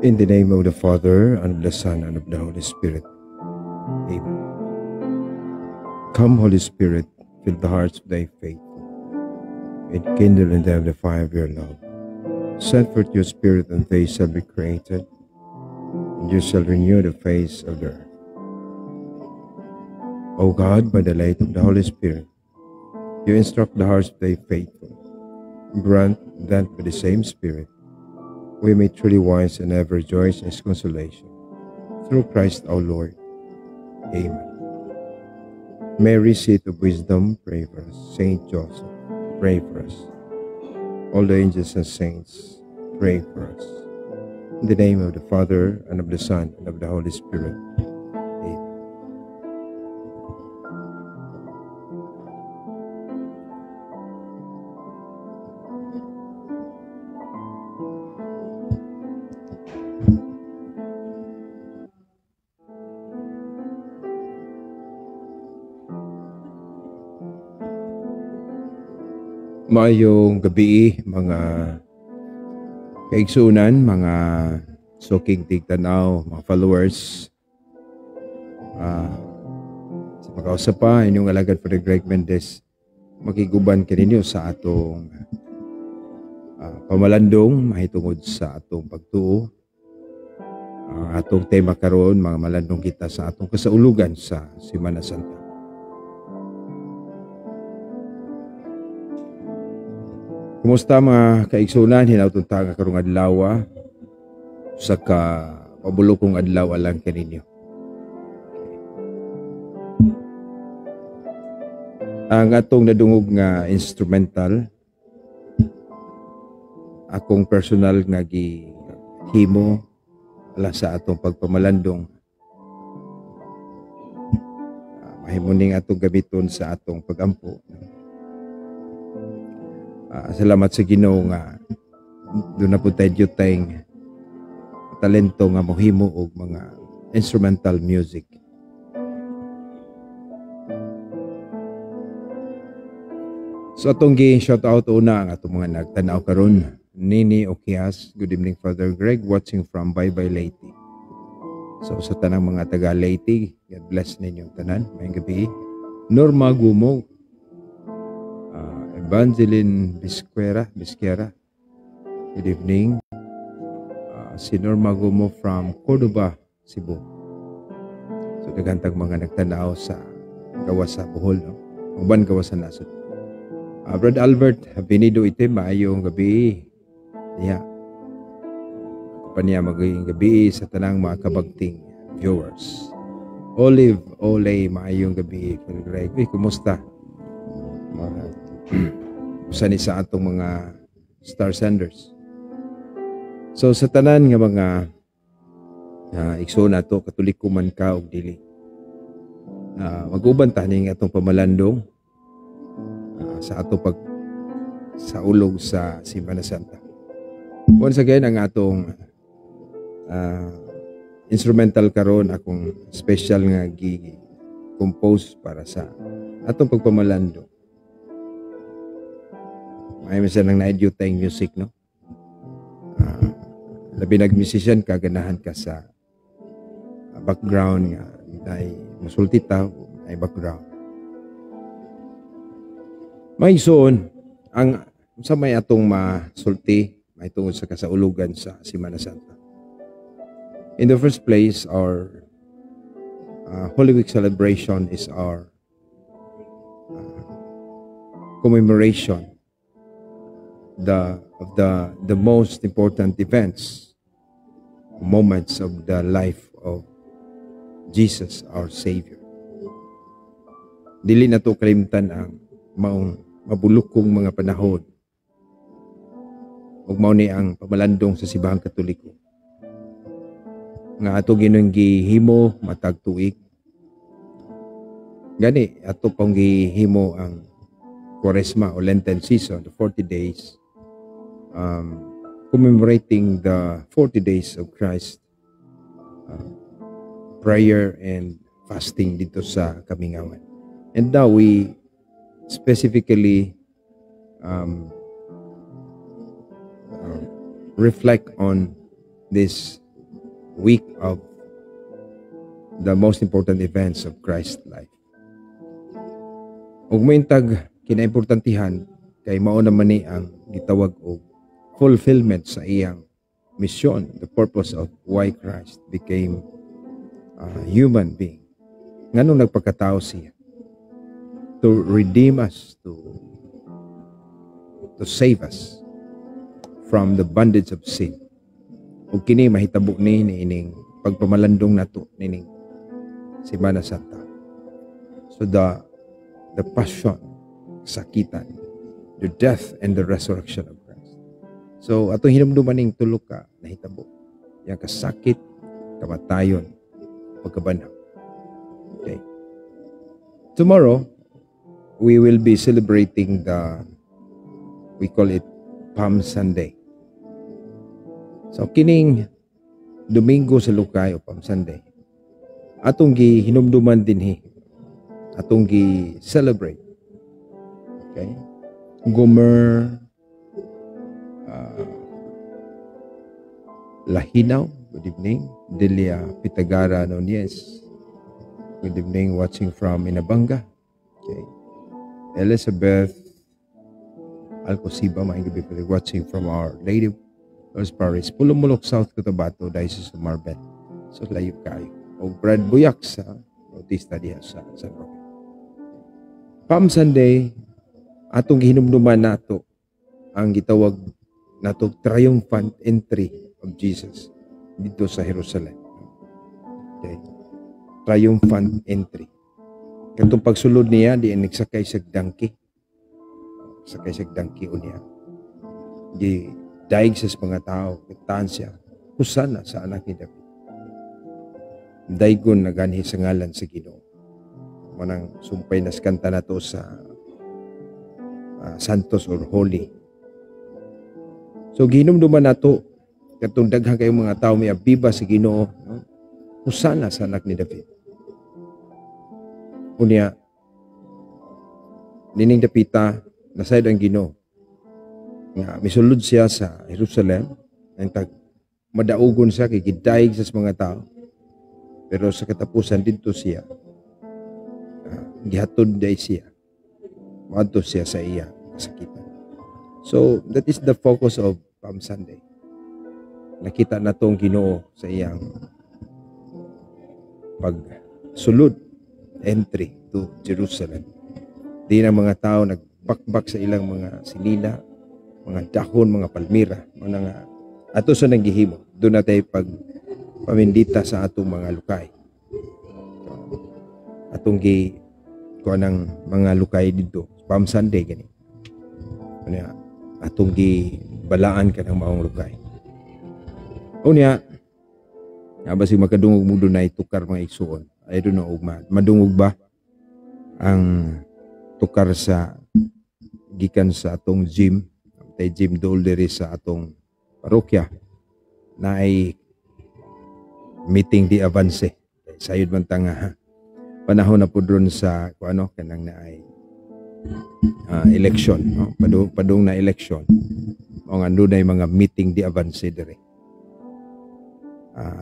In the name of the Father, and of the Son, and of the Holy Spirit. Amen. Come, Holy Spirit, fill the hearts of thy faithful, and kindle in them the fire of your love. Send forth your Spirit, and they shall be created, and you shall renew the face of the earth. O God, by the light of the Holy Spirit, you instruct the hearts of thy faithful. Grant that by the same Spirit, we may truly wise and ever rejoice in his consolation. Through Christ our Lord. Amen. Mary, seat of wisdom, pray for us. Saint Joseph, pray for us. All the angels and saints, pray for us. In the name of the Father, and of the Son, and of the Holy Spirit. Amen. Maayong gabi, mga kaigsunan, mga suking tigtanaw, mga followers. Sa pag-ausap pa, inyong alagad Father Greg Mendez, makiguban kaninyo sa atong pamalandong, mahitungod sa atong pagtuo. Ang atong tema karon, mga malandong kita sa atong kasaulugan sa Semana Santa. Kumusta mga kaigsunan, hinautong taga karong adlaw sa pabulokong adlaw lang kaninyo. Ang atong nadungog nga instrumental, akong personal nga gihimo ala sa atong pagpamalandong. Mahimuning atong gamiton sa atong pagampo. Salamat sa Ginoo nga doon na po tayo tayong talento nga mohimo og mga instrumental music. So atong gi-shout out una ang atong mga nagtanaw karon. Nini Okias, good evening Father Greg, watching from Bye-Bye Leyte. So sa tanang mga taga Leyte, God bless ninyong tanan. Mayong gabi. Norma Gumo, Evangeline Bisquera. Good evening. Si Norma Gumo from Cordoba, Cebu. So dagantag mga nagtanaw sa gawas sa Bohol, no? Uban gawas sa nasod. Brad Albert Benido ite, maayong gabi. Yeah. Pa niya magiging gabi sa tanang mga kabagting viewers. Olive Olay, maayong gabi. Greg, kumusta? Usa ni sa atong mga star senders. So sa tanan nga mga igsoon nato, katoliko man ka og dili, mag-uban ta ning atong pamalandong sa atong pagsaulog sa Semana Santa. Once again, ang atong instrumental karon, akong special nga gi-compose para sa atong pagpamalandong. May minsan nang na-edute tayong music, no? Labi nag-musician ka, ganahan ka sa background nga, ay musulti ta, ay background. May soon, ang sa may atong masulti, may tungod sa kasaulugan sa Semana Santa. In the first place, our Holy Week celebration is our commemoration of the most important events, moments of the life of Jesus, our Savior. Dili na to kalimtan ang maong mabulukong mga panahon ug mao ni ang pamalandong sa Simbahang Katoliko nga ato ginong gihimo matag tuig. Gani ato pang gihimo ang Quaresma o Lenten season, the 40 days, commemorating the 40 days of Christ, prayer and fasting dito sa Kamingawan. And now we specifically reflect on this week of the most important events of Christ's life. Ug maintag kinaimportantihan kay mao naman ni ang gitawag og fulfillment sa iyang mission, the purpose of why Christ became a human being. Nganong nagpagkatao siya? To redeem us, to save us from the bondage of sin. Ug kini mahitabo ni ining pagpamalandong nato nining Semana Santa. So the passion, sakitan, the death and the resurrection of Christ. So atong hinumduman ning tulo ka nahitabo. Yang kasakit, kamatayon, pagkabanhaw. Okay. Tomorrow we will be celebrating we call it Palm Sunday. So kining Domingo sa Lukay o Palm Sunday, atong gihinumduman dinhi, atong gi-celebrate. Okay? Gomer Lahinaw, good evening. Delia Pitagara Nunez, good evening, watching from Inabanga. Okay. Elizabeth Alcosiba, maayong gabi, watching from Our Lady Los Paris, Pulumulok, South Cotabato, Diocese of Marbet. So layo kayo. O Brad Buyak sa Bautista diha sa San Roque. Palm Sunday, atong gihinumduman nato ang gitawag nato triumphant entry of Jesus dito sa Jerusalem. Okay. Triumphant entry. Katong pagsulod niya, di nagsakay sa donkey. Sakay sa donkey niya. Di daig sa mga tao, kitaan siya, husana sa anak ni David. Daigon na ganhi sa ngalan sa Ginoo. Manang sumpay nas kanta na to sa Santos or Holy. So ginumduman nato katong daghang kayong mga tao may abiba sa Ginoo, no? Husana sa anak ni David. Unya nining dapita nasayod ang Ginoo nga misulod siya sa Jerusalem ang madaugon siya kay gidaig sa mga tao, pero sa katapusan dito siya gihatod day siya maadto siya sa iya kasakitan. So that is the focus of Palm Sunday. Nakita na tong Ginoo sa iyang pagsulod, entry to Jerusalem. Di na mga tao nagbakbak sa ilang mga sinina, mga dahon, mga palmira, mga ato sa naghihimo. Doon natin pamindita sa atong mga lukay. Atong kuha ng mga lukay dito. Palm Sunday, gani. Atong balaan ka ng maong lukay. Unya, basi makadungog mo doon na itukar mga igsuon. I don't know, madungog ba ang tukar sa gikan sa atong gym, tay gym dool diri sa atong parokya na ay meeting di avance. Sayod man tanga panahon na po doon sa kanang na ay election, no? Padung na election. O nga doon ay mga meeting di avance diri.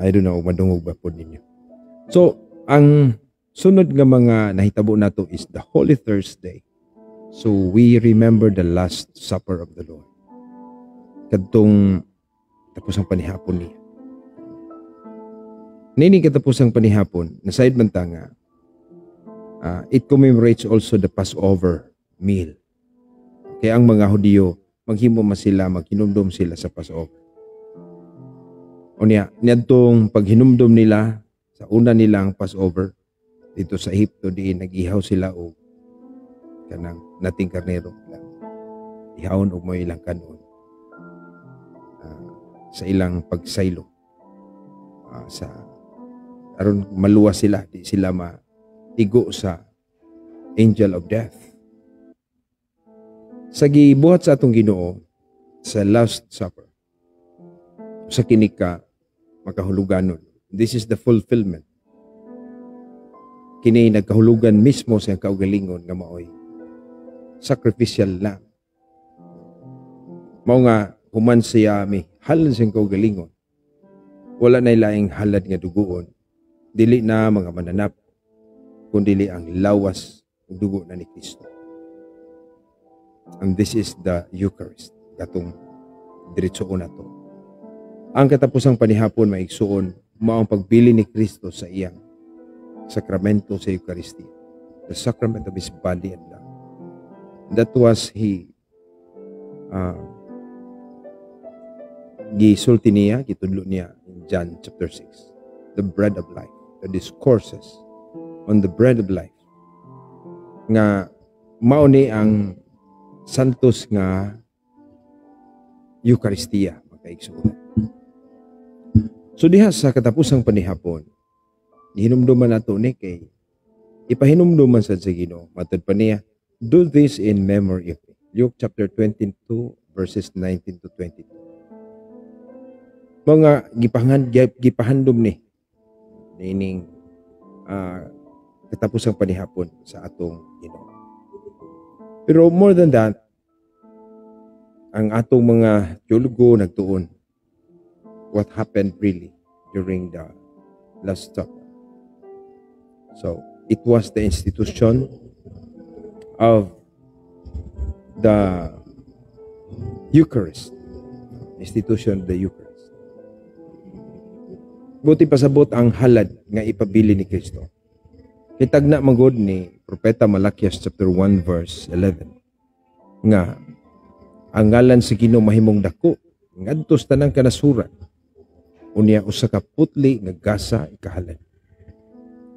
I don't know, madungog ba po ninyo. So, ang sunod nga mga nahitabo nato is the Holy Thursday. So, we remember the Last Supper of the Lord. Kadtong tapos ang panihapon niya. Nini katapos ang panihapon, nasayad man tanga, it commemorates also the Passover meal. Kaya ang mga Hudiyo, maghimo sila, maghinumdum sila sa Passover. O niyadtong paghinumdum nila sa una nilang Passover, dito sa Egypto, diin nag-ihaw sila o kanang nating karnero. Ihawon o mo ilang kanon. sa ilang pagsaylo. Sa aron maluwas sila, di sila maigo sa angel of death. Sa gibuhat sa atong Ginoo sa Last Supper, sa kini ka makahuluganon. This is the fulfillment. Kini nagkahulugan mismo sa kaugalingon nga maoy sacrificial lamb. Mao nga human siya mi halad sa kaugalingon. Wala na laing halad nga dugoon. Dili na mga mananap, kundi ang lawas ug dugo na ni Kristo. And this is the Eucharist. Katong diretsoon na to. Ang katapusang panihapon maigsuon mao ang pagbili ni Kristo sa iyang sakramento sa Eucharistia. The sacrament of His body and blood. That was gisulti niya, gitudlo niya in John chapter 6. The bread of life. The discourses on the bread of life. Nga mao ni ang santos nga Eucharistia, makaigsuon. So diha sa katapusang panihapon, hinumduman nato ni kay ipahinumduman sa Ginoo. Matod pa niya, do this in memory of me. Luke chapter 22 verses 19 to 22. Mga gipahandom ni nining katapusang panihapon sa atong Ginoo. Pero more than that, ang atong mga teologo nagtuon what happened really during the Last Supper. So, it was the institution of the Eucharist. Institution of the Eucharist. Buti pasabot ang halad nga ipabili ni Kristo. Kitag na magod ni Propeta Malakias chapter 1 verse 11 nga ang ngalan sa Ginoo mahimong dako ngadto sa tanang kanasuran. Unya usa ka putli nga gasa ikahalad.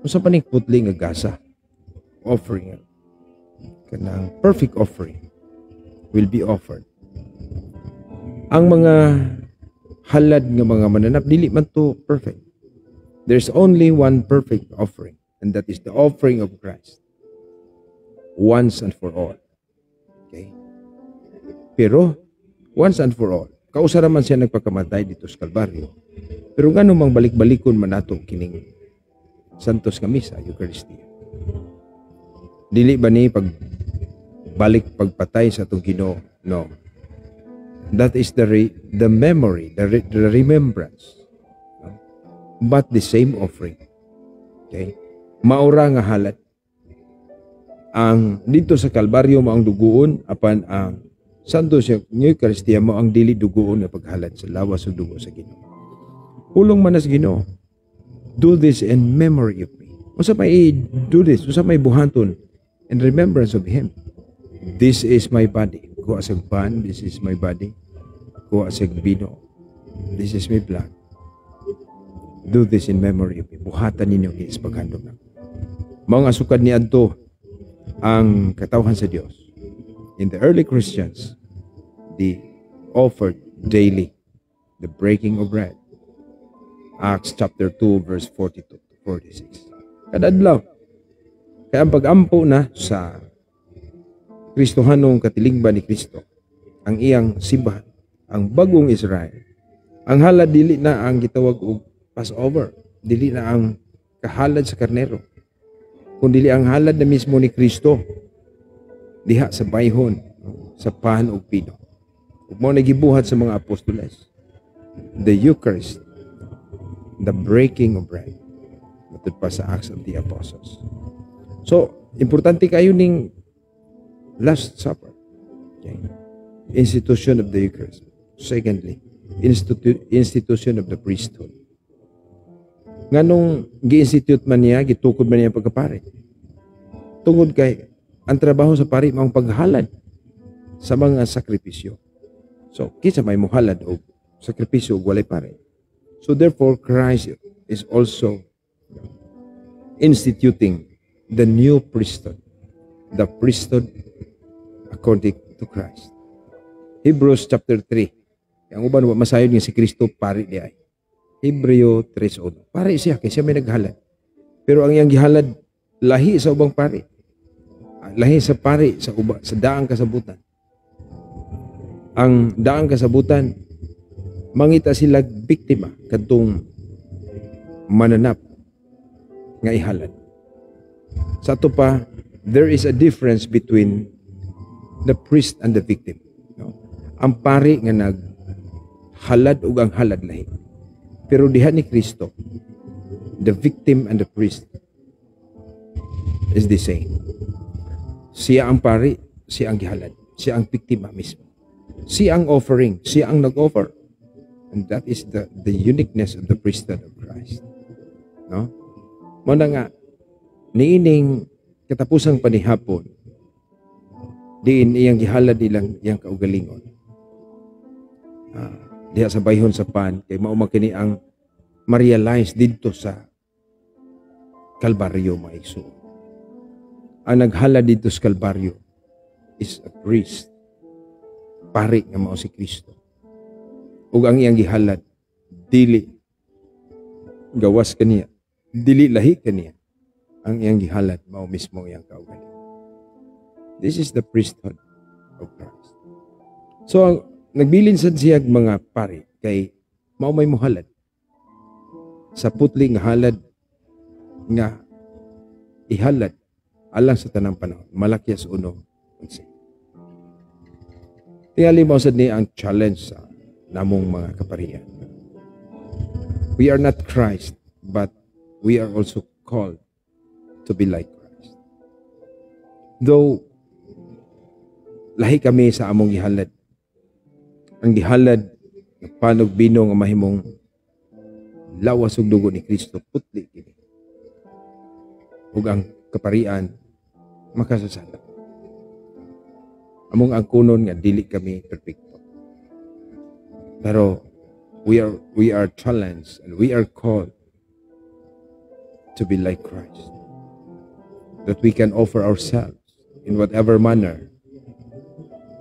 Usa pa ning putli nga gasa offering kanang perfect offering will be offered. Ang mga halad nga mga mananap dili man to perfect. There's only one perfect offering, and that is the offering of Christ. Once and for all. Okay? Pero once and for all, kausa ra man siya nagpakamatay dito sa Kalbaryo. Pero ngano mang balik-balikon man nato kining santos nga misa, Eucharistia. Dili ba ni pagpatay sa atong Ginoo? No. That is the memory, the remembrance. No? But the same offering. Okay? Maura nga halad. Ang dito sa Kalbaryo maong duguon apan ang santos nga Eucharistia mo ang dili duguon na paghalad sa lawas ug dugo sa Ginoo. Pulong manas Ginoo. Do this in memory of me. Usa may do this, usa may buhaton in remembrance of Him. This is my body. Kuha sa pan, this is my body. Kuha sa bino, this is my blood. Do this in memory of me. Buhatan ninyo is paghandom na. Mga sukad ni adto ang katawhan sa Dios. In the early Christians, they offered daily the breaking of bread. Acts chapter 2 verse 42 to 46. Kadadlaw. Kaya ang pag-ampo na sa Kristohanong katilingban ni Kristo, ang iyang simbahan, ang bagong Israel, ang halad dili na ang gitawag og Passover, dili na ang kahalad sa karnero, kundi ang halad na mismo ni Kristo diha sa bayhon, sa pan ug pino. Ug mao nagibuhat sa mga apostoles. The Eucharist, the breaking of bread, matod pa sa Acts of the Apostles. So, importante kayo ning Last Supper. Okay. Institution of the Eucharist. Secondly, institution of the priesthood. Nganong gi-institute man niya, gitukod man niya pagkapari. Tungod kay ang trabaho sa pari maong paghalad sa mga sakripisyo. So, kinsa may muhalad og sakripisyo og walay pare. So therefore, Christ is also instituting the new priesthood. The priesthood according to Christ. Hebrews chapter 3. Ang uban wa masayod nga si Kristo pari di ay. Hebreo 3:1. Pari siya kay siya may naghalad. Pero ang iyang gihalad lahi sa ubang pari. Lahi sa pari sa daang kasabutan. Ang daang kasabutan mangita sila biktima kadtong mananap nga ihalad. Sa ato pa, there is a difference between the priest and the victim. No? Ang pari nga naghalad ug ang halad lahi. Pero diha ni Kristo, the victim and the priest is the same. Siya ang pari, siya ang gihalad, siya ang biktima mismo. Siya ang offering, siya ang nag-offer. And that is the uniqueness of the priesthood of Christ. No? Muna nga, niining katapusang panihapon, diin iyang gihalad ilang iyang kaugalingon. Diha sa bayhon sa pan, kay maumang kini ang ma-realize dito sa Kalbaryo, mga igsoon. Ang naghalad dito sa Kalbaryo is a priest, pari nga mao si Kristo. Ug ang iyang gihalad, dili gawas kaniya, dili lahi kaniya. Ang iyang gihalad, mao mismo iyang kaugalingon. This is the priesthood of Christ. So, nagbilin sad siya mga pari kay mao may muhalad sa putli nga halad nga ihalad alang sa tanang panahon. Malakyas 1:11. Tingali mo sad ni ang challenge sa namong mga kaparian. We are not Christ, but we are also called to be like Christ. Though lahi kami sa among gihalad, ang gihalad ng panog bino nga mahimong lawas ug dugo ni Kristo putli kini. Ug ang kaparian makasasala. Among ang kunon nga dili kami perpekto. Pero we are challenged and we are called to be like Christ. That we can offer ourselves in whatever manner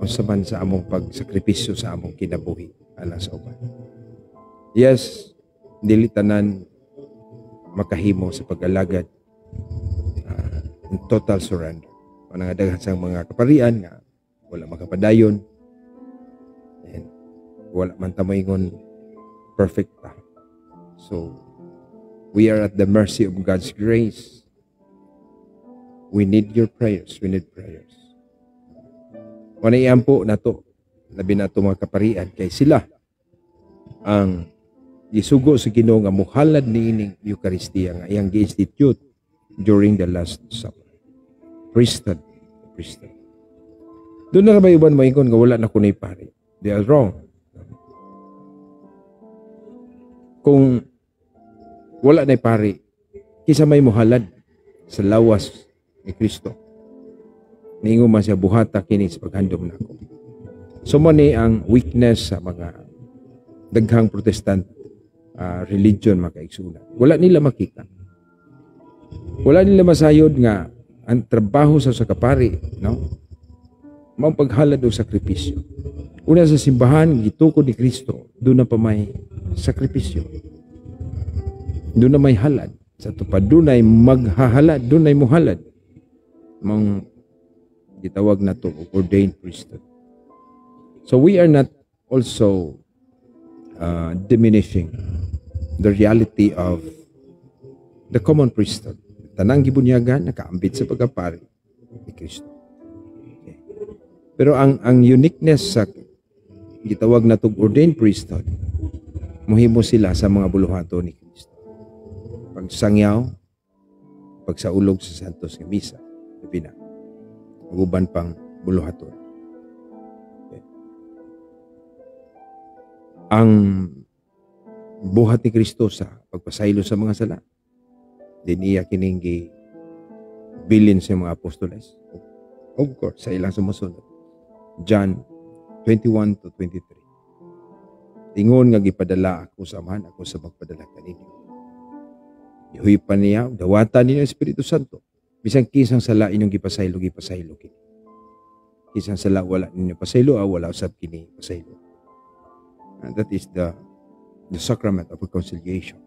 o saman sa among pagsakripisyo sa among kinabuhi alang sa uban. Yes, dili tanan makahimo sa pag-alagad in total surrender. Ang nga daghan sang mga kaparian nga wala makapadayon and wala man tamoingon perfect ta. So we are at the mercy of God's grace. We need your prayers. We need prayers. Wala iampo na to, labi na to mga kaparian, kay sila ang isugo sa Ginoo nga muhalad niining Eucharistia nga iyang gi-institute during the Last Supper. Priesthood. Doon na ba iban maingon nga wala na kunay pari? They are wrong. Kung wala na pari, kisa may muhalad sa lawas ni Kristo. Ningo man siya buhata kini sa paghandom nako. So mo ni ang weakness sa mga daghang Protestant religion makaigsunan. Wala nila makita. Wala nila masayod nga ang trabaho sa kapari, no? Mao paghalad o sakripisyo. Una sa simbahan gitukod ni Kristo, doon na pa may sakripisyo. Doon na may halad. Sa tupad doon ay maghahalad, doon ay muhalad. Mang gitawag na to ordained priesthood. So we are not also diminishing the reality of the common priesthood. Tanang gibunyagan nakaambit sa pagkapari ni Kristo. Okay. Pero ang uniqueness sa gitawag na tong ordained priesthood, muhimo sila sa mga buluhato ni Kristo. Pagsangyaw, pagsaulog sa santos nga misa, na uban pang buluhaton. Okay. Ang buhat ni Kristo sa pagpasaylo sa mga sala, din iya kining bilin sa mga apostoles. Of course, sa ilang sumusunod. John 21-23. Ingon nga gipadala ako sa Amahan, ako sa magpadala kaninyo. Ihuy pa niya, dawatan ninyo ang Espiritu Santo. Bisang kisang sala inyong gipasaylo kini. Kisang sala wala ninyo pasaylo, wala usab kini pasaylo. That is the sacrament of reconciliation.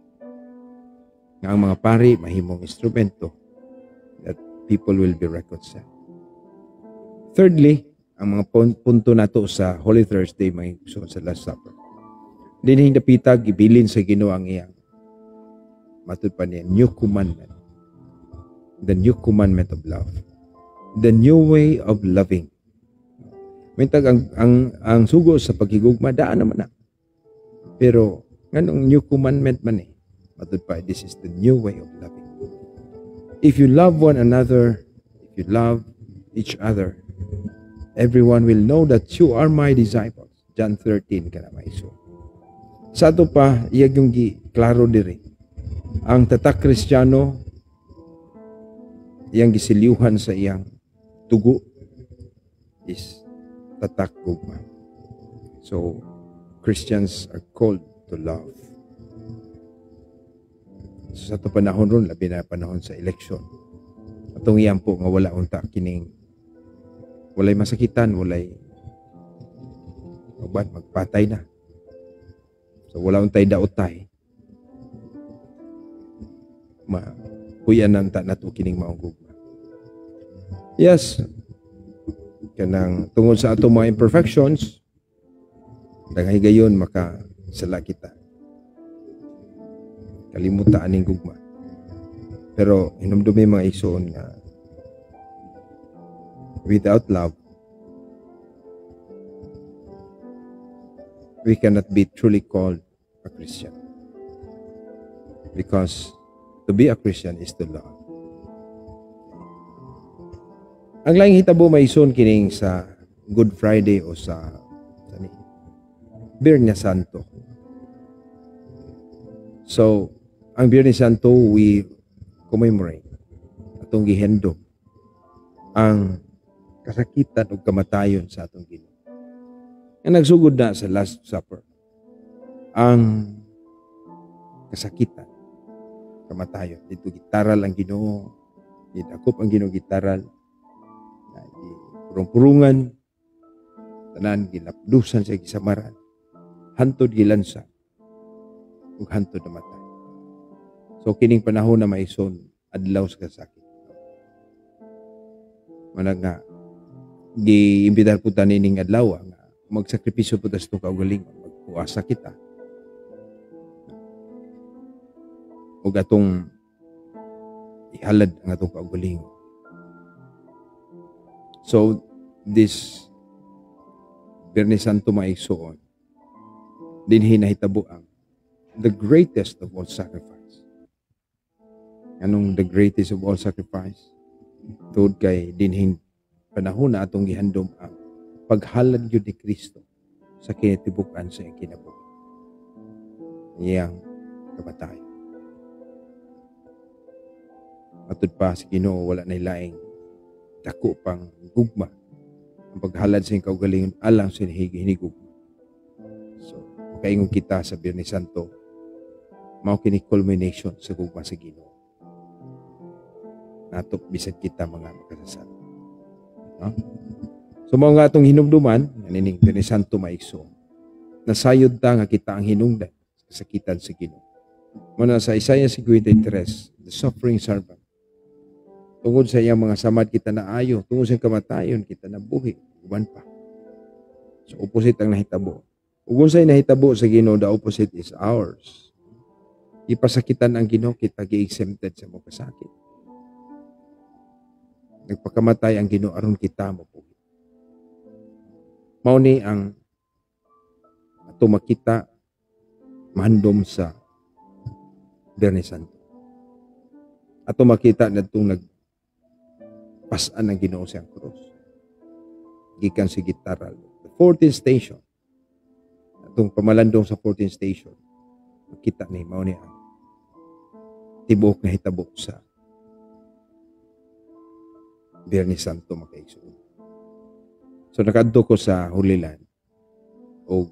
Nga ang mga pari mahimong instrumento that people will be reconciled. Thirdly, ang mga punto nato sa Holy Thursday may gusto sa Last Supper. Dinhing dapita gibilin sa Ginoo ang iyang matud pa niya new commandment. The new commandment of love. The new way of loving. Mintag ang sugo sa paghigugma daan naman na. Pero nganong new commandment man matud pa, this is the new way of loving. If you love one another, if you love each other, everyone will know that you are my disciples. John 13 kana maiso. Sa ato pa, iyag yung klaro diri. Ang tatak Kristiyano, iyang gisiliuhan sa iyang tugo is tatak gugma. So, Christians are called to love. So, sa ito panahon ron, labi na panahon sa eleksyon. Atong iyan po nga wala unta kining walay masakitan, walay magpatay na. So wala untay daotay. Mapuyan nanta nato kining maong gugma. Yes, kanang tungod sa ato mga imperfections, daghay gayon makasala kita. Kalimutan aning gugma. Pero hinumdumi mga igsoon nga without love, we cannot be truly called a Christian. Because to be a Christian is to love. Ang laing hitabo maison kining sa Good Friday o sa Biyernes Santo. So, ang Biyernes Santo, we commemorate atong gihendom ang kasakitan o kamatayon sa atong Ginoo. Ang nagsugod na sa Last Supper, ang kasakitan, kamatayon. Dito gitaral ang Ginoo, didakop ang Ginoo gitaral, purong-purungan, tanan ginapdusan sa gisamaran, hantod gilansa, ug hantod namatay. So kining panahon na maison adlaw sa kasakit. Manag nga giimbitar po tanin ning adlaw nga magsakripisyo po tas itong kaugalingon, magpuasa kita. O gatong ihalad ang atong kaugalingon. So, this Biyernes Santo maigsoon, dinhi nahitabo ang the greatest of all sacrifice. Anong the greatest of all sacrifice? Tungod kay dinhing panahon na atong gihandom ang paghalad yun ni Kristo sa kinatibukan sa iyang kinabuhi. Iyang kamatayon. Matud pa si Ginoo wala na ilaing dako pang gugma ang paghalad sa iyang kaugalingon alang sa hinigugma. So, makaingon kita sa Biyernes Santo, mao kini culmination sa gugma sa Ginoo. Natop bisag kita mga makasasala. No? So mao nga atong hinumduman, nining Biyernes Santo maigsoon. Nasayod ta nga kita ang hinungdan sa kasakitan sa Ginoo. Muna sa Isaiah 53, the suffering servant. Tungod sa iyang mga samad kita na ayo, tungod sa kamatayon kita na buhi, uban pa. So opposite ang nahitabo. Ug unsay nahitabo sa Ginoo, the opposite is ours. Ipasakitan ang Ginoo, kita gi-exempted sa mga kasakit. Nagpakamatay ang Ginoo aron kita mabuhi. Mao ni ang ato makita mahandom sa Biyernes Santo. Ato makita na itong nagpasan ng Ginoo sa krus. Gikan si gitaral. The 14th station. Atong pamalandong sa 14th station. Makita ni mao ni ang tibuok na hitabo sa Biyernes Santo makaigsoon. So nakadto ko sa Holy Land o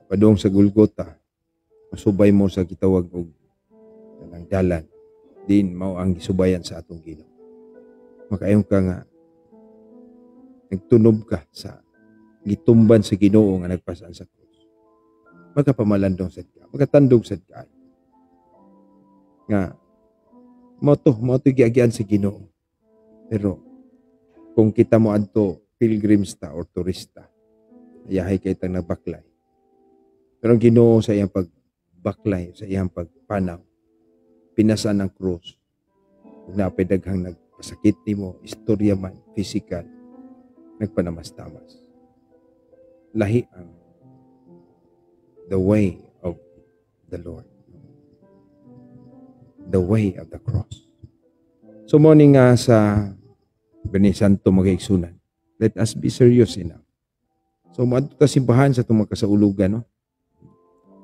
padung sa Golgota, masubay mo sa gitawag og ng dalan, din mao ang gisubayan sa atong Ginoo. Makaayong ka nga nagtunob ka sa gitumban sa Ginoo nga nagpasaan sa krus. Magkapamalandong sad ka, magkatandog sad ka. Nga mo to giagyan sa Ginoo. Pero kung kita mo adto pilgrims ta or turista, ayahay kay tang nagbaklay. Pero ang Ginoo sa iyang pagbaklay, sa iyang pagpanaw, pinasa ng krus. Kung napay daghang nagpasakit nimo, istorya man, physical, nagpanamastamas. Lahi ang the way of the Lord. The way of the cross. So morning nga sa Bani Santo magaigsunan, let us be serious enough. So maadto ta simbahan sa itong magkasaulugan, no?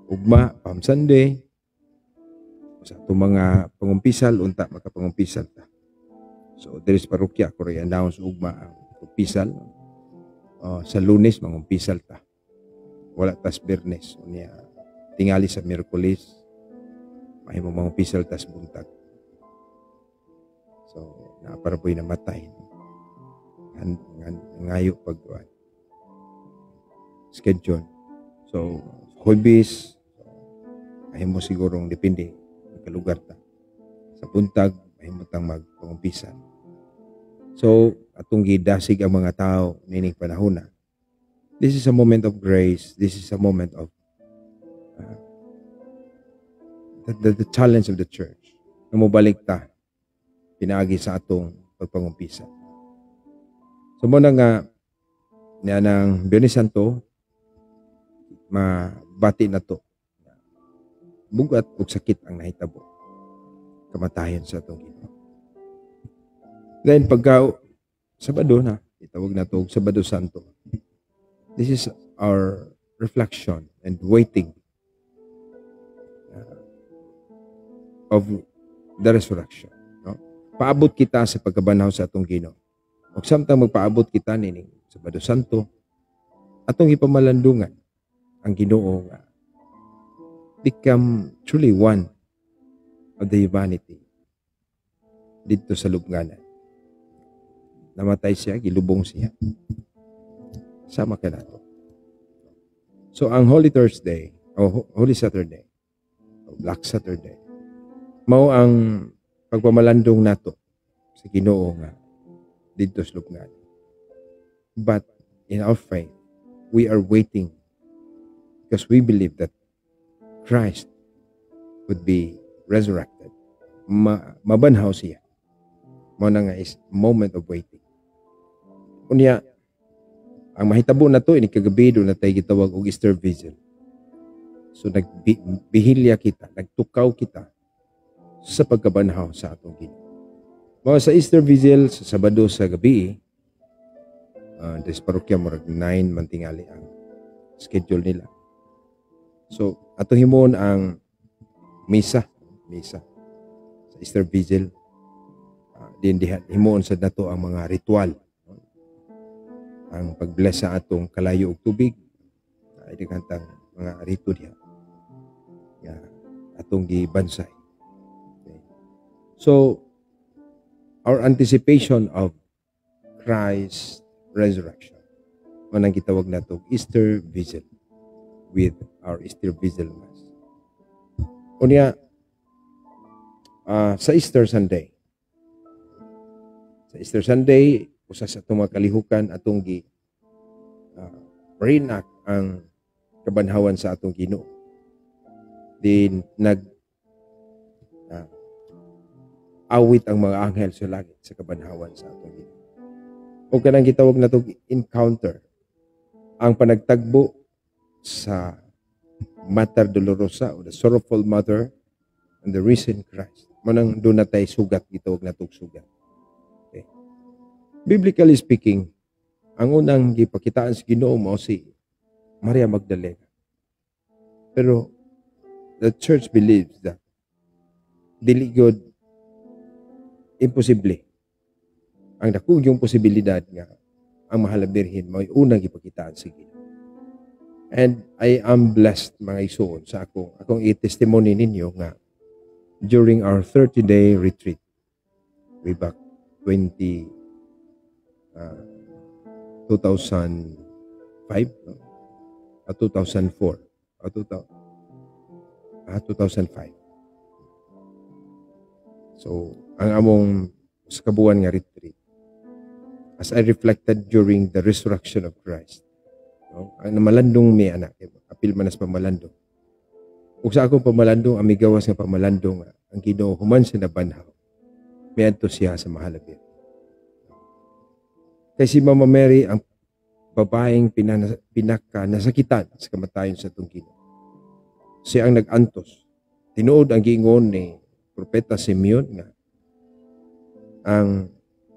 Ugma, Palm Sunday, sa itong mga pangumpisal, unta makapangumpisal ta. So there is parokya, ko rin announce ugma ang umpisal. Sa Lunes, mangumpisal ta. Wala tas Biyernes. Unya, tingali sa Miyerkules, mahimo mangumpisal tas buntag. So, naparaboy namatay. Ngayo pagkuhan. Schedule. So, Hulbis, mahimo sigurong depende ng kalugar ta. Sa buntag, mahimo tang magpangumpisal. So, atong gidasig ang mga tao nining panahon na. This is a moment of grace. This is a moment of the challenge of the church. Na mobalik ta, pinaagi sa atong pagpangumpisal. So, muna nga, niya ng Biyernes Santo, mabati na to. Bugat ug sakit ang nahitabo. Kamatayon sa atong Ginoo. Then, pagka Sabado na, itawag na to Sabado Santo. This is our reflection and waiting of the resurrection. No? Paabot kita sa pagkabanaw sa atong Ginoo. Ug samtang magpaabot kita nining Sabado Santo, atong ipamalandungan ang Ginoo nga become truly one of the humanity dito sa lubnganan. Namatay siya, gilubong siya. Sama ka nato. So, ang Holy Thursday, o Holy Saturday, o Black Saturday, mao ang pagpamalandong nato sa Ginoo nga dito sa lubnganan. But in our faith, we are waiting because we believe that Christ would be resurrected. Mabanhaw siya. Mao na nga is moment of waiting. Unya, ang mahitabo na to, ini kagabi doon na tayo gitawag og Easter Vigil. So, nagbihilya kita, nagtukaw kita sa pagkabanhaw sa atong Ginoo. Mao sa Easter Vigil, sa Sabado sa gabi, des parokya murag 9 mantingali ang schedule nila. So, ato himon ang misa sa Easter Vigil. Din himon sad nato ang mga ritual. Ang pag-bless sa atong kalayo ug tubig. Ay kantang mga rito diha. Atong gibansay. Okay. So, our anticipation of Christ's resurrection. Manang gitawag nato Easter Vigil with our Easter Vigil Mass. Unya, sa Easter Sunday, usa sa atong mga kalihukan atong reenact ang kabanhawan sa atong Ginoo. Din awit ang mga anghel sa langit sa kabanhawan sa atong Ginoo. O kanang gitawag na itong encounter, ang panagtagbo sa Mater Dolorosa o the Sorrowful Mother and the Risen Christ. Manang doon na tayo sugat, gitawag na itong sugat. Okay. Biblically speaking, ang unang gipakitaan sa Ginoo mao si Maria Magdalena. Pero the church believes that dili god imposible. Ang dakong yung posibilidad nga ang Mahal na Birhen mao'y unang gipakitaan sa Ginoo. And I am blessed mga igsoon sa akong i-testimony ninyo nga during our 30-day retreat way back 2014 no? 2004. 2005. So, ang among sa kabuan nga retreat, as I reflected during the resurrection of Christ, no? Ang namalandong may anak, apil manas pamalandong. Ug sa akong pamalandong, ang migawas nga pamalandong, ang Ginoo human sa nabanhaw, may adto siya sa mahalabir. Kay si Mama Mary, ang babaeng pinaka nasakitan sa kamatayon sa itong Ginoo. Siya ang nag-antos. Tinuod ang giingon ni Propeta Simeon nga ang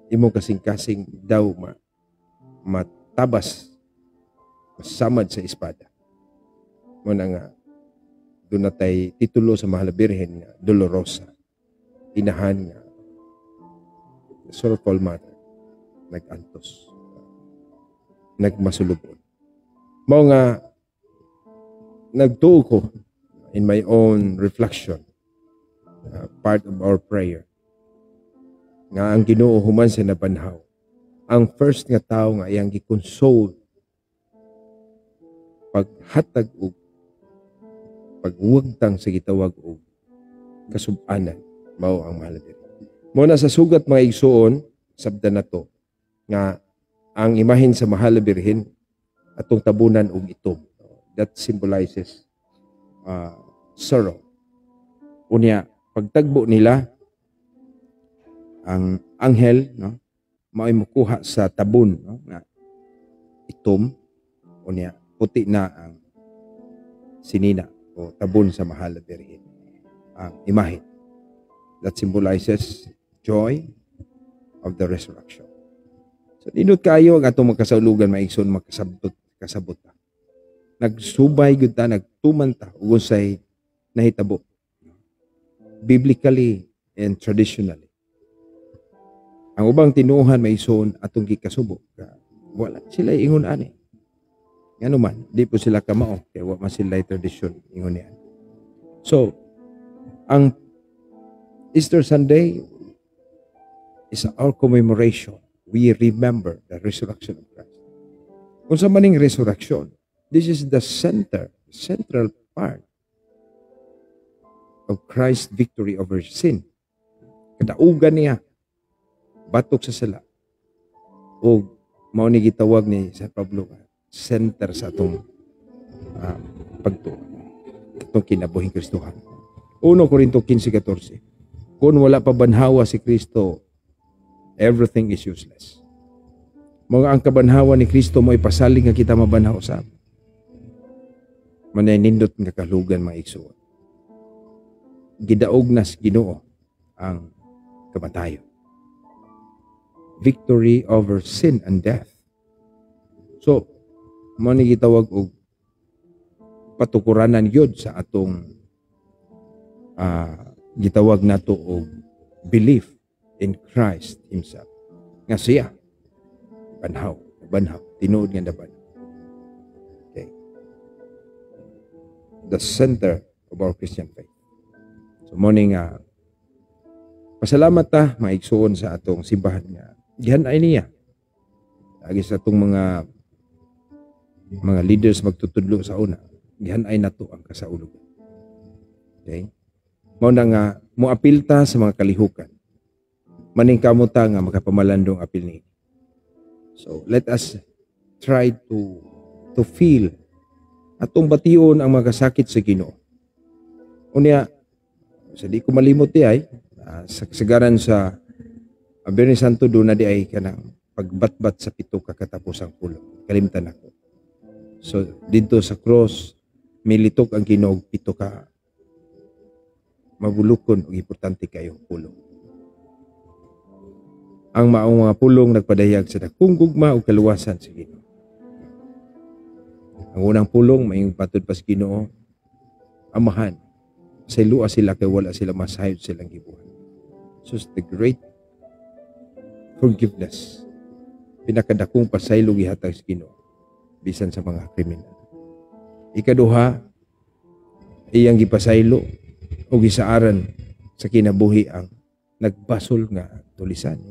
imong kasing-kasing daw matabas, masamad sa espada. Muna nga, doon natay titulo sa Mahal na Birhen nga Dolorosa. Inahan nga Sorrowful Mother. Nag-antos. Nagmasulubon. Mao nga nagtuo ko in my own reflection, part of our prayer, nga ang Ginoo human sa nabanhaw, ang first nga tao nga iyang gi-console paghatag og pagwagtang sa gitawag og kasub-anan, mao ang Mahal na Birhen. Muna sa sugat mga igsuon, sabda na to, nga ang imahin sa Mahal na Birhen atong tabunan og itom. That symbolizes sorrow. Unya, pagtagbo nila, ang anghel, no, mao'y mukuha sa tabon, no, nga itom, unya, puti na ang sinina o tabon sa Mahal na Birhen, ang imahin. That symbolizes joy of the resurrection. So, dinot kayo ang atong magkasaulugan, maigsoon, kasabot ta. Nagsubay gud ta, nagtuman ta, ug unsay nahitabo. Biblically and traditionally. Ang ubang tinuohan maigsoon atong gikasubo. Wala sila ingon ani. Ngano man, di po sila kamao, kaya wa man sila tradition ingon niyan. So, ang Easter Sunday is our commemoration. We remember the resurrection of Christ. Kung sa maning resurrection, this is the central part of Christ's victory over sin. Kadaugan niya, batok sa sala. O mao ni gitawag ni San Pablo, center sa atong pagtuo. Itong kinabuhing Kristohan. 1 Corinto 15:14. Kung wala pa banhawa si Kristo, everything is useless. Mga ang kabanhawa ni Kristo mo ipasaling nga kita mabanhaw sa manay-nindot nga kalugan mga igsuon. Gidaog nas Ginoo ang kamatayon. Victory over sin and death. So, mo ni gitawag og patukuranan yun sa atong gitawag nato og belief in Christ Himself. Nga siya, banhaw, tinuod nga daban. Okay. The center of our Christian faith. So, morning, pasalamat ta, maigsuon sa atong simbahan nga. Gihanay niya. Lagi sa atong mga leaders magtutudlo sa una. Gihanay na to ang kasaulugan. Okay? Mao na nga, muapil ta sa mga kalihukan. Maning kamuta nga makapamalandong apil ni. So, let us try to feel atong bation ang mga sakit sa Ginoo. Unya, sa di ko malimot di ay, sa kasagaran sa Biyernes Santo doon na di ay kanang pagbatbat sa 7 kakatapusang pulong. Kalimtan ako. So, dito sa cross, militok ang Ginoo 7 ka mabulukon o importante kayong pulong. Ang maong mga pulong nagpadayag sa dakong gugma o kaluwasan sa Ginoo. Ang unang pulong, mayong patod pa sa Ginoo, amahan. Sa ilua sila kay wala sila masayod silang gibuhat. So, the great forgiveness. Pinakadakong pasaylo gihatag sa Ginoo bisan sa mga kriminal. Ikaduha, iyang gipasaylo o gisaaran sa kinabuhi ang nagbasol nga tulisan.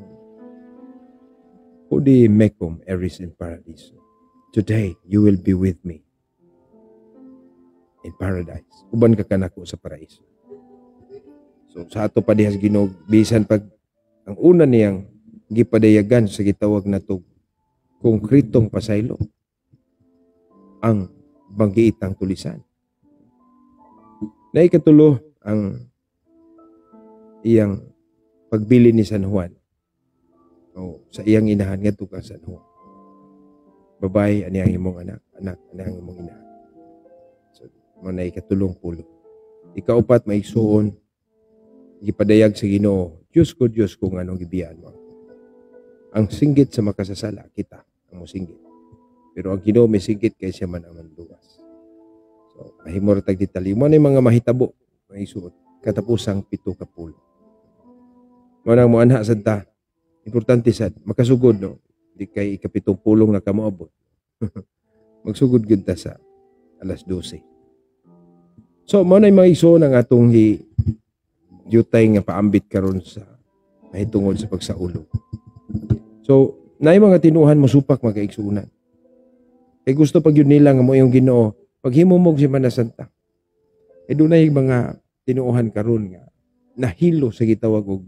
Udi mecum eris in paradiso. today you will be with me in paradise. Uban ka kanako sa paraiso. So sa ato pa dihas Ginoo, bisan pag ang una niyang gipadayagan sa gitawag na to konkretong pasaylo, ang banggiitang tulisan. Na ikatulo ang iyang pagbili ni San Juan o sa iyang inahan nga tukang San Juan. Babae, ani ang imong anak, anak, ani ang imong inahan. So, mo na ikatulong pulo. Ikaupat, maigsuon, gipadayag sa Ginoo, Diyos ko nga anong gibiyaan mo. Ang singgit sa makasasala, kita, ang musinggit. Pero ang Ginoo may singgit kay siya man ang manluwas. So, mahimor tag detalye. Mo na yung mga mahitabo, maigsuon, katapusang 7 ka pulo. Mo nang muanha sad ta. Importante sad, makasugod, no? Di kay ikapitong pulong na kamoabot. Magsugod gud ta sa alas 12. So, mo na yung mga iso ng atong yutay nga paambit karon sa mahitungod sa pagsaulog. So, na yung mga tinuhan mo supak magkaigsuunan. Kay gusto pag yun nila nga mo yung Ginoo, paghimumog si Mana Santa. Doon na yung mga tinuhan karon nga nahilo sa gitawag og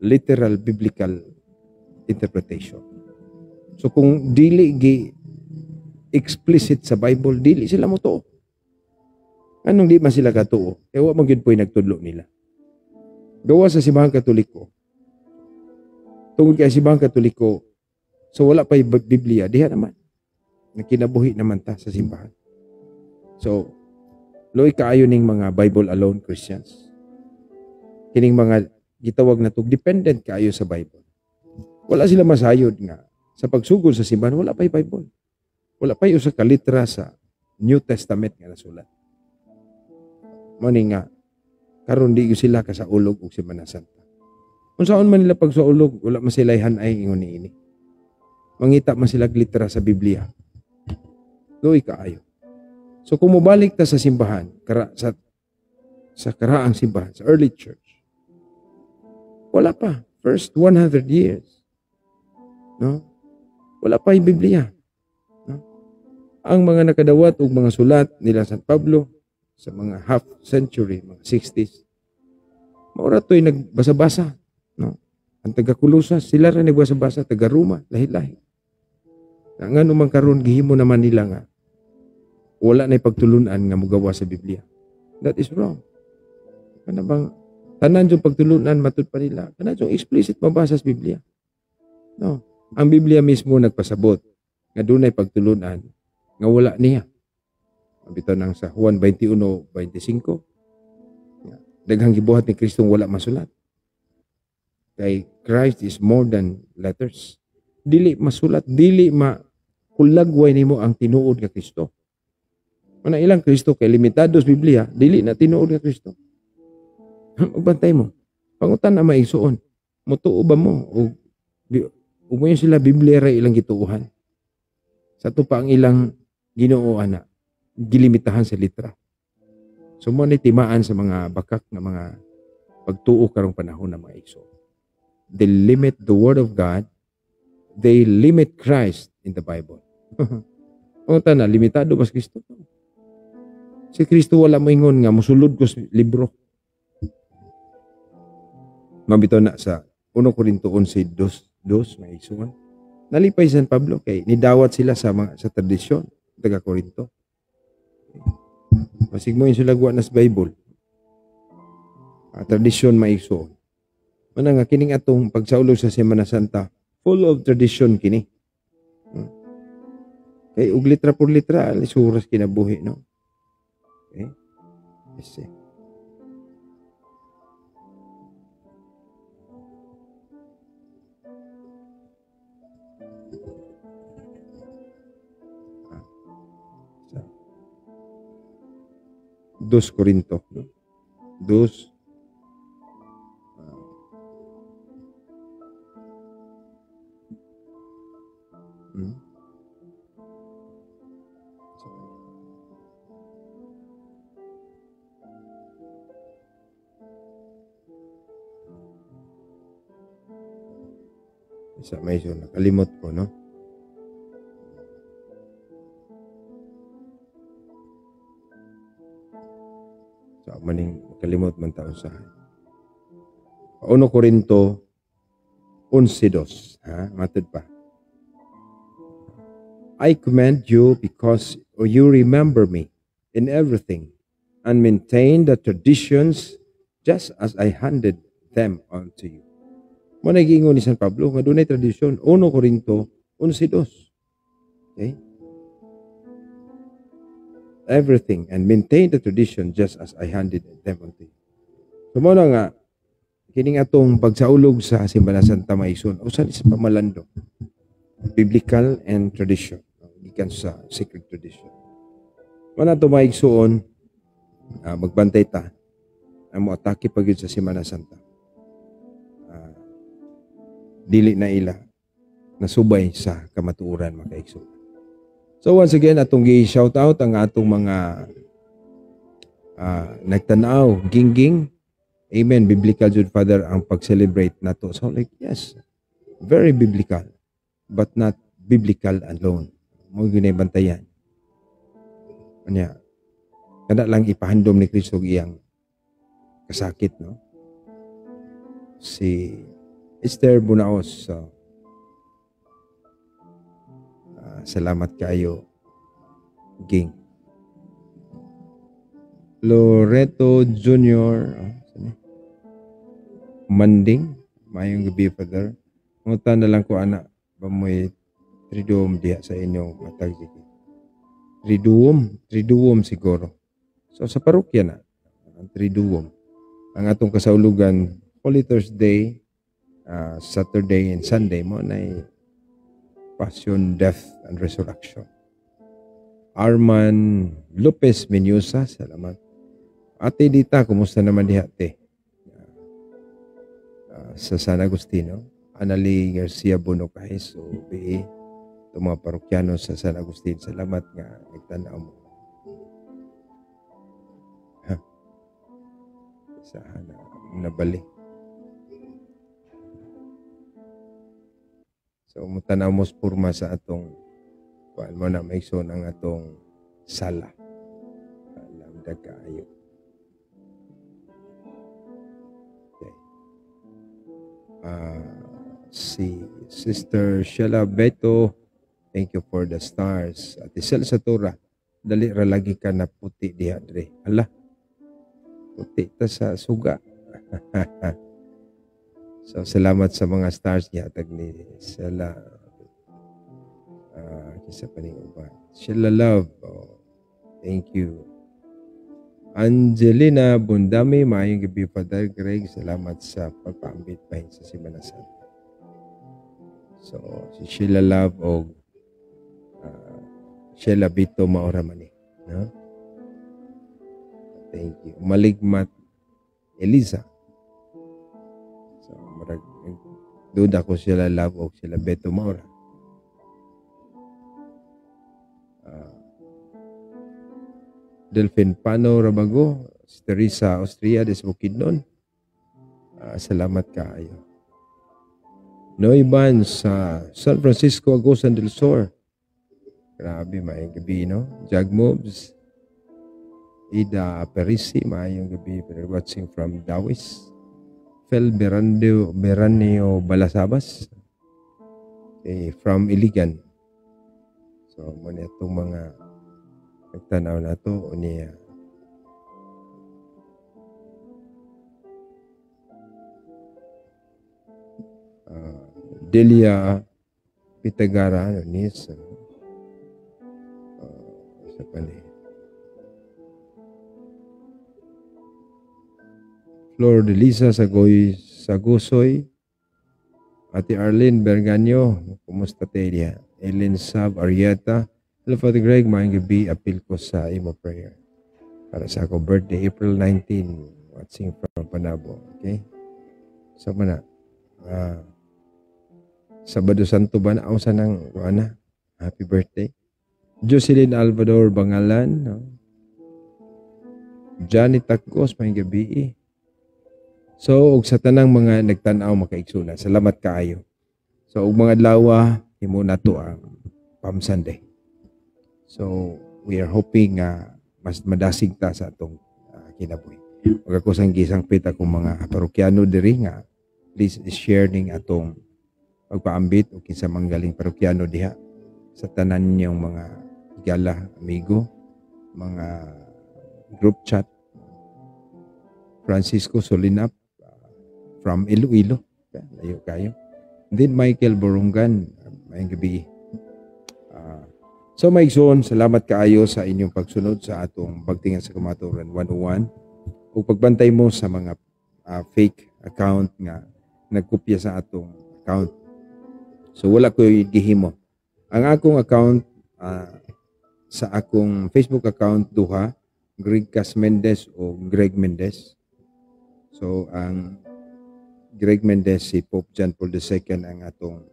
literal biblical interpretation. So kung dili explicit sa Bible, dili sila mo tuo. Anong di man sila katuo? Kaya wa man gyud po'y nagtudlo nila. Gawa sa Simbahang Katoliko. Tungod kay Simbahang Katoliko, so wala pa'y Biblia, diha naman. Nakinabuhi naman ta sa simbahan. So, loy kaayo ning mga Bible alone Christians. Kining mga gitawag na to, dependent kaayo sa Bible. Wala sila masayod nga sa pagsugod sa simbahan, wala pa'y Bible. Wala pa'y usa ka litra sa New Testament nga nasulat. Mani nga, karon di sila kasaulog og Semana Santa. Kung saan man nila pagsaulog, wala man sila hanay ingon niini. Mangita man sila litra sa Biblia. Loy kaayo. So kung mobalik ta sa simbahan, sa karaang simbahan, sa early church, wala pa. First 100 years. No? Wala pa yung Biblia. No? Ang mga nakadawat o mga sulat nila San Pablo sa mga half century, mga 60s, maura to'y nagbasa-basa. No? Ang taga-Kulusas, sila rin nagbasa-basa, taga-Roma, lahi-lahi. Nga naman karon gihimo naman nila nga wala na pagtulunan nga mugawa sa Biblia. That is wrong. Ano bang tanan yung pagtulunan matud pa nila? Tanan yung explicit mabasa sa Biblia. No. Ang Biblia mismo nagpasabot nga dunay pagtulunan nga wala niya. Bitaw nang sa Juan 21:25. Daghang gibuhat ni Kristo wala masulat. Kay Christ is more than letters. Dili masulat, dili makulagway nimo ang tinuod nga Kristo. Mana ilang Kristo kay limitado sa Biblia, dili na tinuod nga Kristo. Magbantay mo. Pangutan na maigsuon. Mutuo ba mo? O mo sila Biblia ra ilang gituuhan. Sa to pa ang ilang Ginoo ana, gilimitahan sa litra. So mo ni timaan sa mga bakak nga mga pagtuo karong panahon na mga igsoon. They limit the Word of God. They limit Christ in the Bible. Pangutan na, limitado ba si Kristo? Si Kristo wala moingon nga musulod ko sa libro. Mabitaw na sa 1 Corinto 11:2 may igsuon. Nalipay San Pablo kay nidawat sila sa tradisyon taga Corinto. Masig mo yung sulagwa na sa Bible. Tradisyon may igsuon. Mana nga kining atong pagsaulog sa Semana Santa, full of tradition kini. Kay ug litra por litra alisuras kinabuhi, no? Okay? Let's see. Dos Corinto, no? Dos. Isa may nakalimot ko, no? So, maning kalimot man taon sa 1 Corinto 11:2. Matod pa. I commend you because you remember me in everything and maintain the traditions just as I handed them on to you. Mo nag-iingon ni San Pablo nga dunay tradisyon 1 Corinto 11:2. Okay? Everything and maintain the tradition just as I handed them on to you. So mo na nga kining atong pagsaulog sa Simbahan Santa Maison usa ni sa pamalandong biblical and tradition gikan sa sacred tradition. Wala ito maigsuon, magbantay ta, ang mo atake pag yun sa Simana Santa. Dili na ila, nasubay sa kamatuuran makaigsuon. So once again, atong gi-shout out ang atong mga nagtanaw, gingging. Amen, biblical jud Father ang pag-celebrate nato. So like, yes, very biblical, but not biblical alone. Mo ginay bantayan. Kanya, kada lang ipahandom ni Kristo iyang kasakit, no? Si Esther Bunaos, salamat kayo, Ging. Loreto Jr., Manding, mayong gabi, Father. Ngunta na lang ko, anak, bamoy triduum diha sa inyong matag. Triduum siguro. So sa parokya na, ang triduum. Ang atong kasaulugan, Holy Thursday, Saturday and Sunday mo na Passion, Death, and Resurrection. Arman Lopez Menyusa, salamat. Ate Dita, kumusta naman diha, ate? Sa San Agustino. Anali Garcia Bonocay, so BE. Itong mga parokyano sa San Agustin, salamat nga nagtanaw mo. Saan na nabali. So, mutanaw mo purma sa atong kuan mo na maigsoon ang atong sala. Alam da kaayo. Okay. Si Sister Sheila Beto, thank you for the stars. At isel sa Tora, dali ra lagi ka na puti diha dre. Ala, puti ta sa suga. So, salamat sa mga stars niya. Tag ni Sheila. Kisa pa rin ba? Sheila Love. Oh, thank you. Angelina Bundami, maayong gabi, Father Greg. Salamat sa pagpaambit pa sa Simana Santa. So, si Sheila Love o Sheila Bito Maoramani. No? Thank you. Maligmat Eliza. So, duda ko Sheila Love o Sheila Bito Maora. Delphin Pano Rabago, Teresa Austria des Bukidnon. Salamat kaayo. Noy Ban sa San Francisco Agusan del Sur. Grabe, maayong gabi, no? Jag Moves. Ida Perisi, maayong gabi. We're watching from Dawis. Fel Beranio Balasabas. From Iligan. So, muna itong mga nagtanaw na ito o niya. Delia Pitagara, Nis. Sa pali. Flor de Lisa Sagusoy. Ate Arlene Berganyo, kumusta Telia? Ellen Sab Arieta. Hello, Father Greg, maayong gabi, appeal ko sa imo prayer. Para sa ako birthday, April 19, watching from Panabo. Okay? So, mana, Sabado Santo ba na ako sa nang, happy birthday. Jocelyn Alvador Bangalan, no? Johnny Tacos, maayong gabi. So, og sa tanang mga nagtanaw makaigsuna, salamat kaayo. So, og mga adlaw, himo na to ang Palm Sunday. So, we are hoping mas madasig ta sa atong kinabuhi. Ug ako sang gisangpit akong mga parokyano diri nga please share ning atong pagpaambit o kinsa manggaling parokyano diha sa tanan niyong mga gala, amigo, mga group chat. Francisco Solinap from Iloilo. Layo kayo. Then Michael Borungan, mayang gabi. So maigsoon, salamat kaayo sa inyong pagsunod sa atong Pagtingan sa Kamatuoran 101 ug pagbantay mo sa mga fake account nga nagkopya sa atong account. So wala ko gihimo. Ang akong account sa akong Facebook account duha, Greg Cas Mendez o Greg Mendez. So ang Greg Mendez si Pope John Paul II ang atong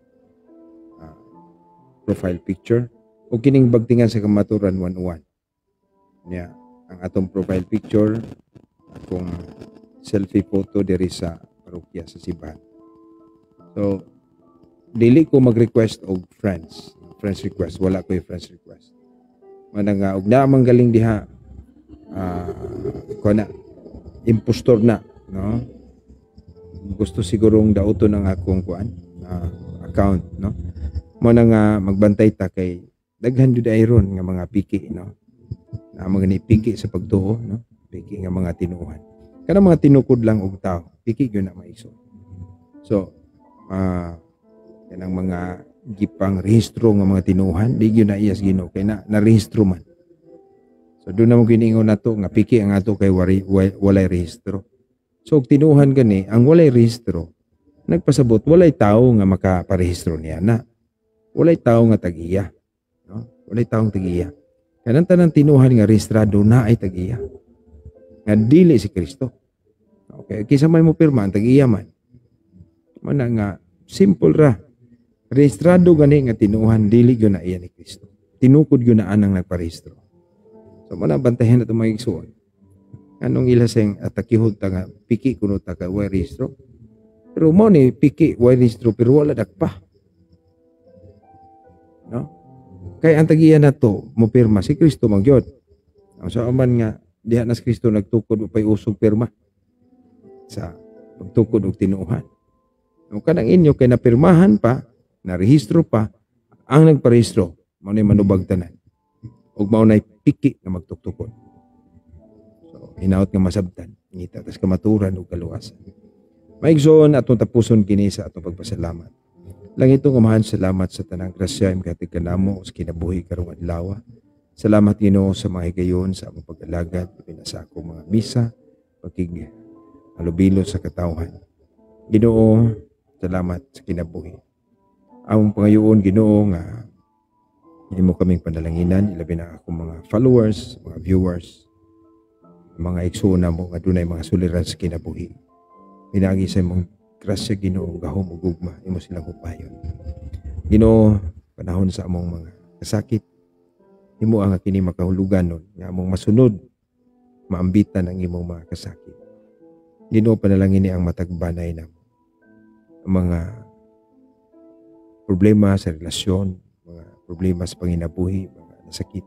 profile picture. O kining Pagtingan sa Kamatuoran 101. Niya, ang atong profile picture, akong selfie photo diri sa parokya sa simbahan. So, dili ko mag-request og friends request. Wala ko yung friends request. Manang og naamang galing diha, ko na, impostor na, no? Gusto sigurong dauton ang akong account, no? Manang magbantay ta kay daghan jud ayron nga mga piki, no, na mga piki sa pagtuo, no, piki nga mga tinuohan kana mga tinukod lang og tao, piki gyud na maiso. So kanang mga gipang rehistro nga mga tinuohan di gyud na iyas Ginoo kay na rehistro man. So doon na mo giningon nato nga piki ang ato kay walay rehistro. So tinuohan gani ang walay rehistro nagpasabot walay tawo nga makaparehistro niya na, walay tawo nga tag-iya. No? Walay taong tag-iya. Kanang tanang tinuhan nga rehistrado na ay tag-iya. Nga dili si Kristo. Okay, kisa may mo pirma ang tag-iya man. Mana nga simple ra. Rehistrado gani nga tinuhan dili gyud na iya ni Kristo. Tinukod gyud na anang nagparehistro. So mana bantayan nato mga igsoon. Anong ilaseng atakihod ta nga piki kuno ta ka way rehistro. Pero mo ni piki way rehistro pero wala dakpa. No? Kay ang tag-iya na to, mo pirma si Kristo magyod. So aman nga diha na si Kristo nagtukod upay usog pirma sa pagtukod og tinuohan. Ang kanang inyo kay napirmahan pa, na rehistro pa ang nagparehistro, mao nay manubag tanan. Ug mao nay piki nga magtuktukod. So hinaut nga masabtan, ngita tas kamaturan ug kaluwasan. Maigsoon atong tapuson kini sa atong pagpasalamat. Lang itong amahan, salamat sa tanang grasya im katig kanamo sa kinabuhi karong adlaw. Salamat Ginoo sa mga higayon sa among pag-alagad pinasa ako mga misa pagkig alubilo sa katawhan. Ginoo, salamat sa kinabuhi. Among pangayoon Ginoo nga imo kaming panalanginan ilabi na ako mga followers, mga viewers, mga igsoon mo nga dunay mga suliran sa kinabuhi. Pinagi sa imong grasya Ginoo gahom ug gugma imo silang hupayon. Ginoo, panahon sa among mga kasakit imo ang kini makahuluganon nga among masunod maambitan ang imong mga kasakit. Ginoo, panalangin ni ang matagbanay namo ang mga problema sa relasyon, mga problema sa panginabuhi, mga nasakit.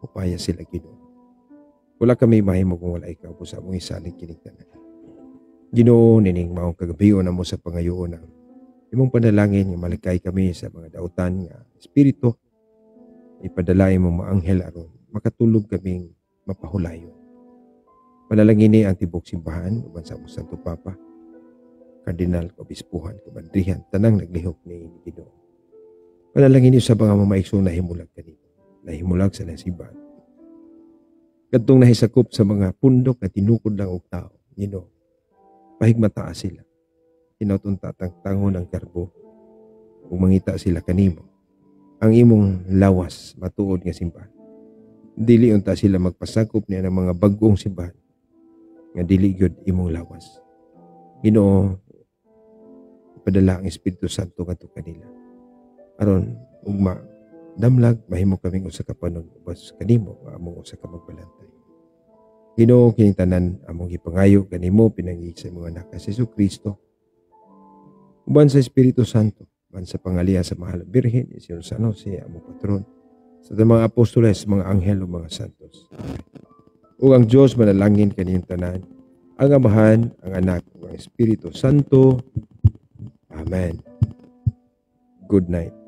Upaya sila Ginoo. Wala kami mahimo kung wala ikaw po sa among isalig kining tanan. Ginoo, nining maong kagabiyon na mo sa pangayoon ang imong panalangin nga malikay kami sa mga dautan nga espiritu. Ipadalain mo mga anghel aron makatulog kaming mapahulayon. Panalangin ni ang tibok simbahan uban sa among Santo Papa, Kardinal, Obispuhan, Kabandrihan, tanang naglihok ni Ginoo. Panalangin niyo sa mga mamaigsoong nahimulag kanino, nahimulag sa simbahan. Kadtong nahisakop sa mga pundok na tinukod lang og tao, Ginoo, pahigmata sila. Inautunta tangon ang karbo kung mangita sila kanimo. Ang imong lawas matuod nga simbahan. Dili unta sila magpasakop niya ng mga bagong simbahan nga dili gyud imong lawas. Ginoo, ipadala ang Espiritu Santo kadto kanila. Aron ugma damlag mahimo kaming usa ka panon ubas kanimo nga among usa ka magbalantay. Ginoo, kining tanan among gipangayo kanimo pinangi sa imong anak sa Jesucristo. Uban sa Espiritu Santo, uban sa pangalihan sa Mahal na Birhen, si San Jose, among patron, sa mga apostoles, mga anghel o mga santos. Amen. ug ang Dios manalangin kaniyong tanan, ang Amahan, ang Anak, ug ang Espiritu Santo. Amen. Good night.